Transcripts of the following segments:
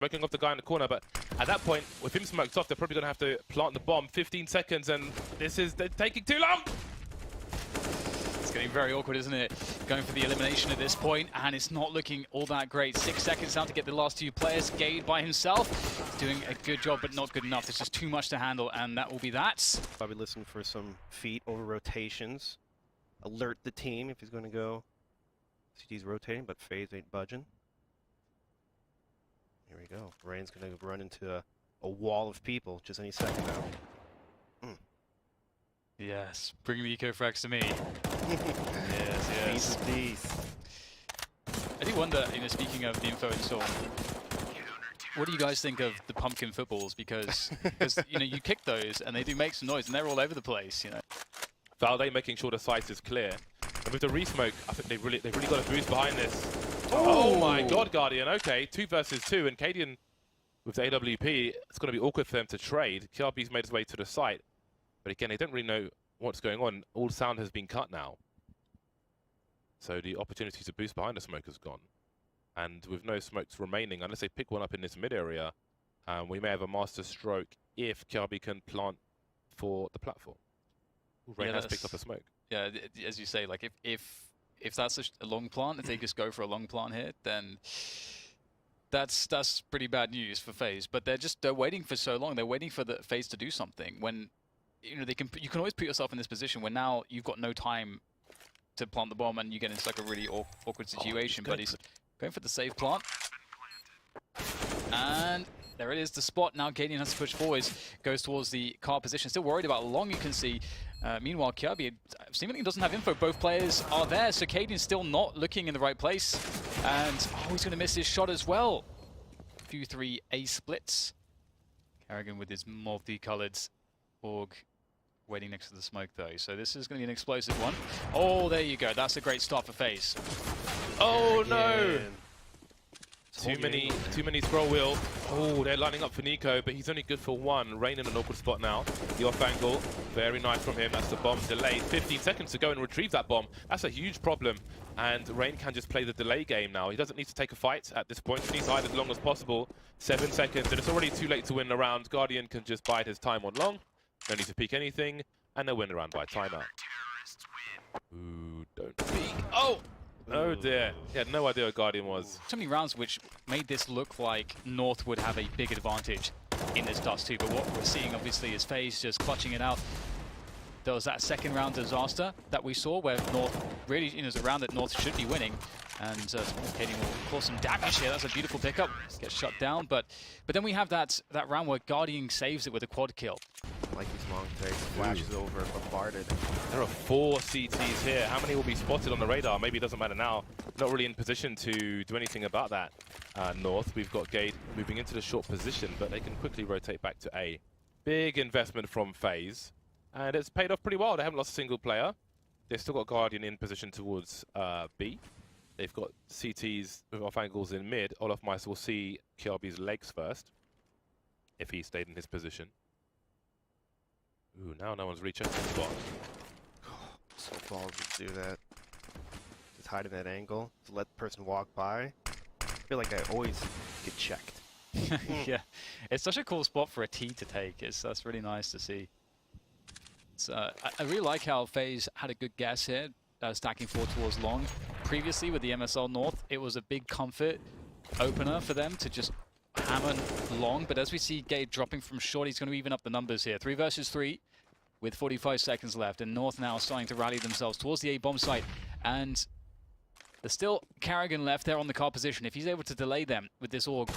smoking off the guy in the corner, but at that point, with him smoked off, they're probably going to have to plant the bomb. 15 seconds, and they're taking too long! It's getting very awkward, isn't it? Going for the elimination at this point, and it's not looking all that great. 6 seconds now to get the last two players. Gade by himself, doing a good job, but not good enough. There's just too much to handle, and that will be that. Probably listen for some feet over rotations. Alert the team if he's going to go. CT's rotating, but FaZe ain't budging. Here we go. Rain's going to run into a wall of people just any second now. Yes, bring the eco-frags to me. Yes. Peace. I do wonder, speaking of the info and so on, what do you guys think of the pumpkin footballs? Because you kick those and they do make some noise and they're all over the place, Valde making sure the site is clear. And with the resmoke, I think they've really got a boost behind this. Oh my god, GuardiaN. Okay, 2 versus 2, and GuardiaN with the AWP, it's going to be awkward for them to trade. KRB's made his way to the site. But again, they don't really know what's going on. All sound has been cut now. So the opportunity to boost behind the smoke has gone. And with no smokes remaining, unless they pick one up in this mid area, we may have a master stroke if KRB can plant for the platform. Rain has picked up a smoke. Yeah, as you say, like if that's a long plant, if they just go for a long plant here, then that's pretty bad news for FaZe. But they're waiting for so long. They're waiting for the FaZe to do something. When you can always put yourself in this position where now you've got no time to plant the bomb and you get into like a really awkward situation. But he's going for the safe plant. And there it is, the spot. Now GuardiaN has to push forwards, goes towards the car position. Still worried about long, you can see. Meanwhile, KRB seemingly doesn't have info. Both players are there, so GuardiAN's still not looking in the right place. And, he's going to miss his shot as well. Few 3 A splits. Karrigan with his multi-colored org waiting next to the smoke, though. So this is going to be an explosive one. Oh, there you go. That's a great start for FaZe. Oh, no! Too many scroll wheel. Oh, they're lining up for Nico, but he's only good for 1. Rain in an awkward spot now. The off angle, very nice from him. That's the bomb delayed. 15 seconds to go and retrieve that bomb. That's a huge problem. And Rain can just play the delay game now. He doesn't need to take a fight at this point. He needs to hide as long as possible. 7 seconds, and it's already too late to win the round. GuardiaN can just bide his time on long. No need to peek anything, and they'll win the round by timeout. Ooh, don't peek. Oh! Oh dear. He had no idea what GuardiaN was. So many rounds which made this look like North would have a big advantage in this Dust 2, but what we're seeing obviously is FaZe just clutching it out. There was that second round disaster that we saw where North really, is a round that North should be winning, and GuardiaN will cause some damage here. That's a beautiful pickup. Gets shut down, but then we have that round where GuardiaN saves it with a quad kill. Like these long takes, flashes over, bombarded. There are 4 CTs here. How many will be spotted on the radar? Maybe it doesn't matter now. Not really in position to do anything about that. North, we've got Gade moving into the short position, but they can quickly rotate back to A. Big investment from FaZe, and it's paid off pretty well. They haven't lost a single player. They've still got GuardiaN in position towards B. They've got CTs with off angles in mid. Olofmeister will see KRB's legs first, if he stayed in his position. Ooh, now no one's rechecking the spot. So balls to do that. Just hide in that angle, to let the person walk by. I feel like I always get checked. Yeah, it's such a cool spot for a T to take. That's really nice to see. I really like how FaZe had a good guess here, stacking forward towards long. Previously with the MSL North, it was a big comfort opener for them to just hammer long, but as we see Gade dropping from short, he's going to even up the numbers here. 3 versus 3 with 45 seconds left, and North now starting to rally themselves towards the A bomb site, and there's still Karrigan left there on the car position. If he's able to delay them with this org,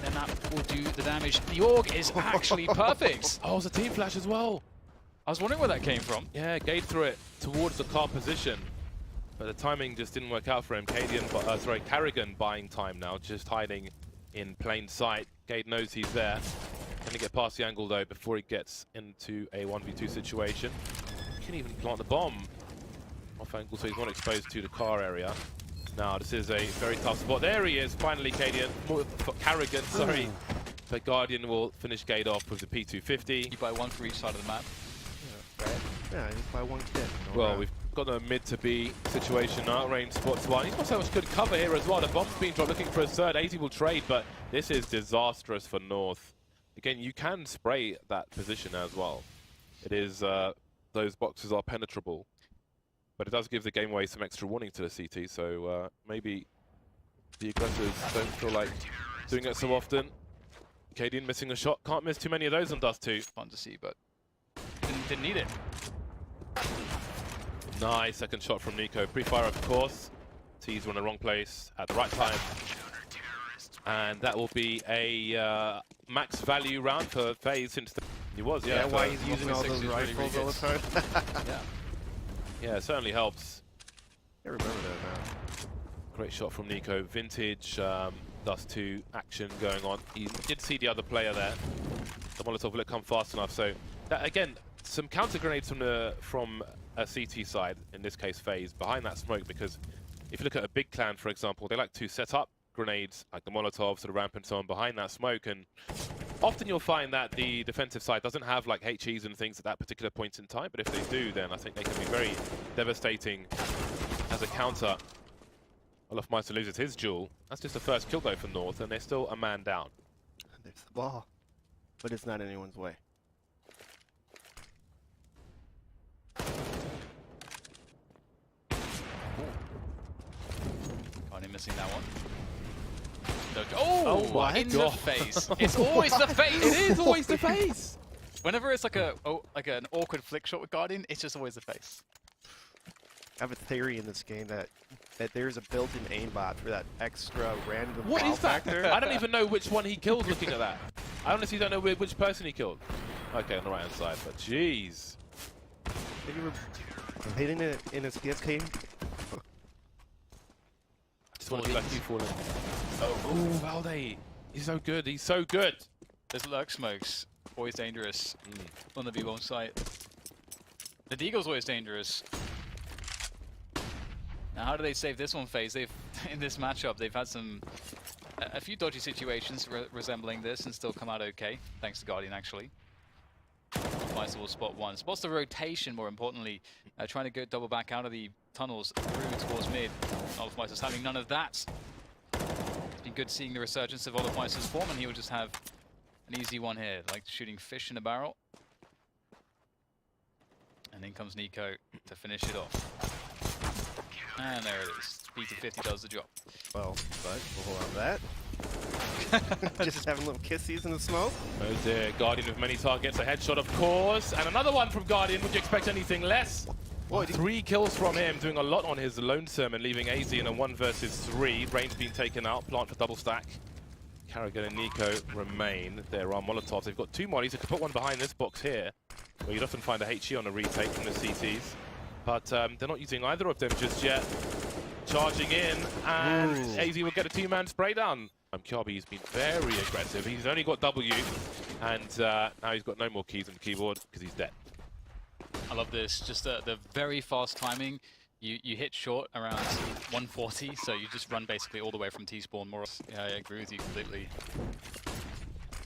then that will do the damage. The org is actually perfect. Oh, it's a team flash as well. I was wondering where that came from. Yeah, Gade threw it towards the car position, but the timing just didn't work out for him. Karrigan buying time now, just hiding in plain sight. Gade knows he's there. Can he get past the angle though before he gets into a 1v2 situation? He can even plant the bomb off angle, so he's not exposed to the car area. Now this is a very tough spot. There he is, finally Karrigan, sorry. But GuardiaN will finish Gade off with the P250. You buy 1 for each side of the map. Yeah, just buy 1 kit. Well, got a mid to B situation now. Range spots one. He's got so much good cover here as well. The bomb's being dropped, looking for a third. 80 will trade, but this is disastrous for North. Again, you can spray that position as well. It is, those boxes are penetrable. But it does give the game away some extra warning to the CT, so maybe the aggressors don't feel like doing it so often. GuardiaN missing a shot. Can't miss too many of those on Dust 2. Fun to see, but didn't need it. Nice second shot from Nico. Pre-fire, of course. T's in the wrong place at the right time. And that will be a max value round for FaZe since he was, yeah. Yeah, why he's using all those rifles all the time. Yeah. Yeah, it certainly helps. I remember that now. Great shot from Nico. Vintage Dust 2 action going on. He did see the other player there. The Molotov will come fast enough. So that, again, some counter grenades from a CT side, in this case FaZe, behind that smoke, because if you look at a big clan, for example, they like to set up grenades like the Molotovs to the ramp and so on behind that smoke, and often you'll find that the defensive side doesn't have like HEs and things at that particular point in time, but if they do, then I think they can be very devastating as a counter. Olofmeister loses his duel. That's just the first kill though for North, and they're still a man down. There's the ball, but it's not anyone's way. Only missing that one. Oh, my in God. the face. It's always the face. It is always the face. Whenever it's like an awkward flick shot with GuardiaN, it's just always the face. I have a theory in this game that there's a built-in aimbot for that extra random What wow is that? factor. I don't even know which one he killed looking at that. I honestly don't know which person he killed. Okay, on the right-hand side, but jeez. Have you ever hitting it in a CS game? Just want to be like you falling. Oh, Valde. He's so good. He's so good. There's lurk smokes. Always dangerous on the B-bomb site. The Deagle's always dangerous. Now, how do they save this one, FaZe? They've in this matchup, they've had a few dodgy situations resembling this and still come out okay, thanks to GuardiaN actually. Olofmeister will spot one. Spots the rotation, more importantly, trying to go double back out of the tunnels through towards mid. Olofmeister's having none of that. It's been good seeing the resurgence of Olofmeister's form, and he will just have an easy one here, like shooting fish in a barrel. And in comes Nico to finish it off. And there it is. Speed to 50 does the job. Well, but we'll hold on to that. Just having little kissies in the smoke. Oh dear, GuardiaN with many targets. A headshot, of course. And another one from GuardiaN. Would you expect anything less? Boy, 3 kills from him, doing a lot on his lonesome and leaving AZ in a 1 versus 3. Range being taken out. Plant for double stack. Carrigan and Nico remain. There are Molotovs. They've got 2 mollies. They could put one behind this box here, where you'd often find a HE on a retake from the CTs. But they're not using either of them just yet. Charging in, and AZ will get a 2-man spray down. Kjabi has been very aggressive. He's only got W, and now he's got no more keys on the keyboard because he's dead. I love this. Just the very fast timing. You hit short around 140, so you just run basically all the way from T-spawn. More, yeah, I agree with you completely.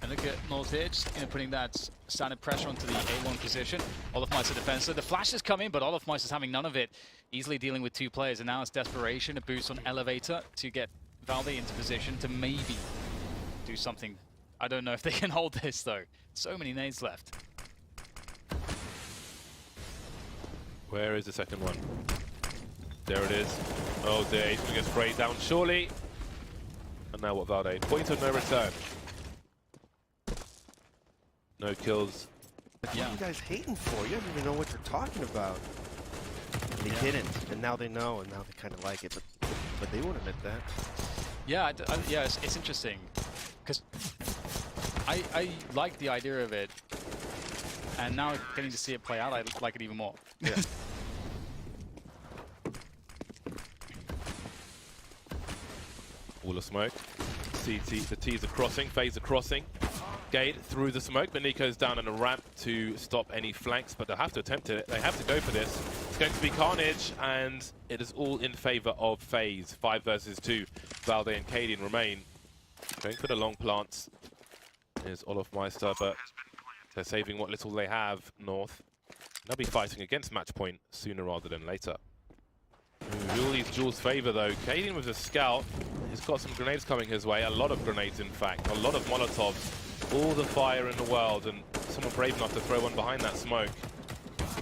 And look at North here, just putting that standard pressure onto the A1 position. Olofmeister defensive. The flash is coming, but Olofmeister's having none of it. Easily dealing with 2 players, and now it's desperation. A boost on Elevator to get Valde into position to maybe do something. I don't know if they can hold this, though. So many nades left. Where is the second one? There it is. Oh dear, he's going to get sprayed down surely. And now what, Valde? Point of no return. No kills. What are you guys hating for? You don't even know what you're talking about. They didn't, and now they know, and now they kind of like it, but they won't admit that. Yeah, yeah, it's interesting, because I like the idea of it, and now getting to see it play out, I like it even more. Yeah. Wall of smoke. CT, the T's are crossing, FaZe are crossing. Gate through the smoke, but Nico's down on a ramp to stop any flanks, but they'll have to attempt it. They have to go for this. It's going to be carnage, and it is all in favor of FaZe. 5 versus 2. Valde and GuardiaN remain. Going for the long plants. Here's Olofmeister, but they're saving what little they have, North. They'll be fighting against match point sooner rather than later. Ooh, all these duels favour though. GuardiaN with a scout. He's got some grenades coming his way. A lot of grenades, in fact. A lot of Molotovs. All the fire in the world, and someone brave enough to throw one behind that smoke.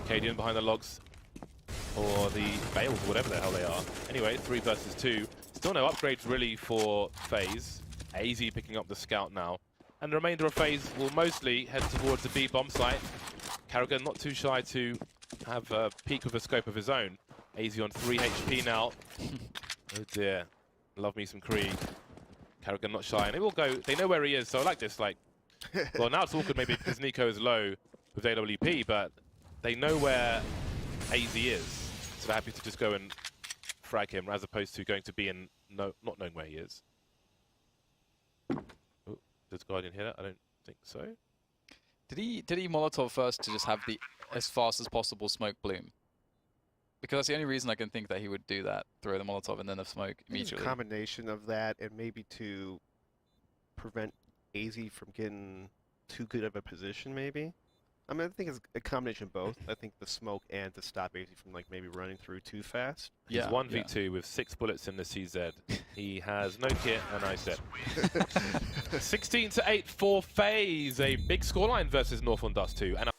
GuardiaN behind the logs. Or the bales, or whatever the hell they are. Anyway, 3 versus 2. Still no upgrades really for FaZe. AZ picking up the scout now. And the remainder of FaZe will mostly head towards the B bomb site. Karrigan not too shy to have a peek with a scope of his own. AZ on 3 HP now. Oh dear. Love me some Kree. Karrigan not shy. And they will go, they know where he is, so I like this. Like, well, now it's awkward maybe because Nico is low with AWP, but they know where AZ is. So they're happy to just go and frag him as opposed to going to B and not knowing where he is. Oh, does GuardiaN hit it? I don't think so. Did he Molotov first to just have the as fast as possible smoke bloom? Because that's the only reason I can think that he would do that. Throw the Molotov and then the smoke immediately. A combination of that and maybe to prevent AZ from getting too good of a position, maybe. I mean, I think it's a combination of both. I think the smoke and to stop AZ from like maybe running through too fast. He's 1v2 with 6 bullets in the CZ. He has no kit and I said 16-8 for FaZe. A big scoreline versus North on Dust 2. And